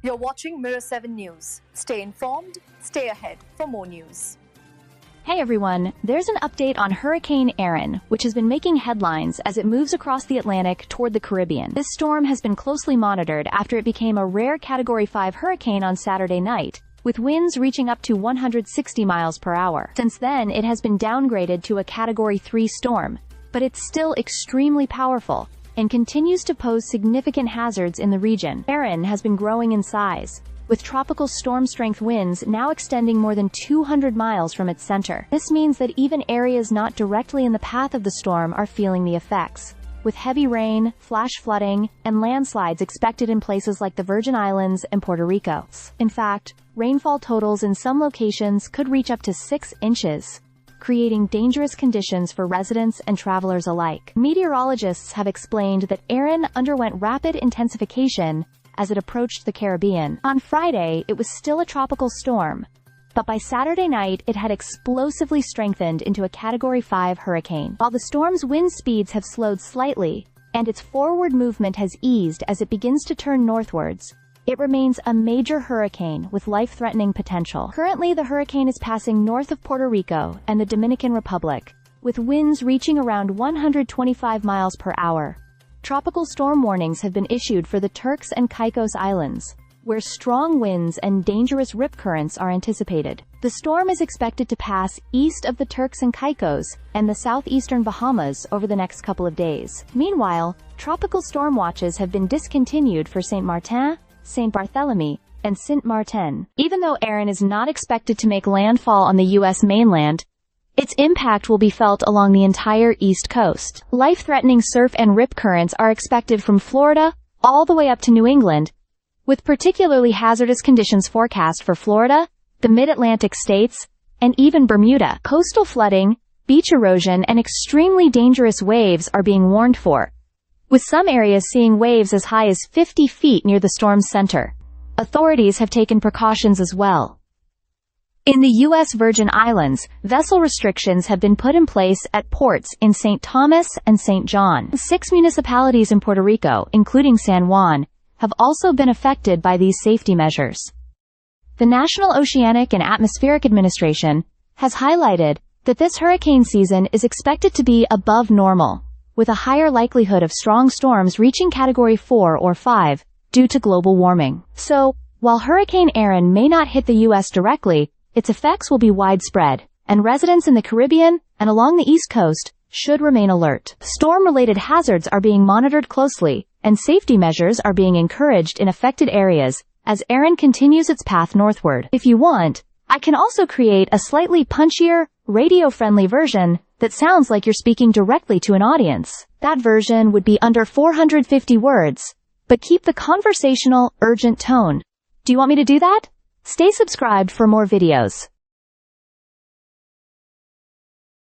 You're watching Mirror 7 News. Stay informed, stay ahead for more news. Hey everyone, there's an update on Hurricane Erin, which has been making headlines as it moves across the Atlantic toward the Caribbean. This storm has been closely monitored after it became a rare Category 5 hurricane on Saturday night, with winds reaching up to 160 miles per hour. Since then, it has been downgraded to a Category 3 storm, but it's still extremely powerful and continues to pose significant hazards in the region. Erin has been growing in size, with tropical storm-strength winds now extending more than 200 miles from its center. This means that even areas not directly in the path of the storm are feeling the effects, with heavy rain, flash flooding, and landslides expected in places like the Virgin Islands and Puerto Rico. In fact, rainfall totals in some locations could reach up to 6 inches, creating dangerous conditions for residents and travelers alike. Meteorologists have explained that Erin underwent rapid intensification as it approached the Caribbean. On Friday, it was still a tropical storm, but by Saturday night, it had explosively strengthened into a Category 5 hurricane. While the storm's wind speeds have slowed slightly, and its forward movement has eased as it begins to turn northwards, it remains a major hurricane with life-threatening potential. Currently, the hurricane is passing north of Puerto Rico and the Dominican Republic, with winds reaching around 125 miles per hour. Tropical storm warnings have been issued for the Turks and Caicos Islands, where strong winds and dangerous rip currents are anticipated. The storm is expected to pass east of the Turks and Caicos and the southeastern Bahamas over the next couple of days. Meanwhile, tropical storm watches have been discontinued for Saint Martin, Saint Barthélemy, and Saint Martin. Even though Erin is not expected to make landfall on the U.S. mainland, its impact will be felt along the entire East Coast. Life-threatening surf and rip currents are expected from Florida all the way up to New England, with particularly hazardous conditions forecast for Florida, the mid-Atlantic states, and even Bermuda. Coastal flooding, beach erosion, and extremely dangerous waves are being warned for, with some areas seeing waves as high as 50 feet near the storm's center. Authorities have taken precautions as well. In the U.S. Virgin Islands, vessel restrictions have been put in place at ports in St. Thomas and St. John. 6 municipalities in Puerto Rico, including San Juan, have also been affected by these safety measures. The National Oceanic and Atmospheric Administration has highlighted that this hurricane season is expected to be above normal, with a higher likelihood of strong storms reaching Category 4 or 5 due to global warming. So, while Hurricane Erin may not hit the U.S. directly, its effects will be widespread, and residents in the Caribbean and along the East Coast should remain alert. Storm-related hazards are being monitored closely, and safety measures are being encouraged in affected areas as Erin continues its path northward. If you want, I can also create a slightly punchier, radio-friendly version that sounds like you're speaking directly to an audience. That version would be under 450 words, but keep the conversational, urgent tone. Do you want me to do that? Stay subscribed for more videos.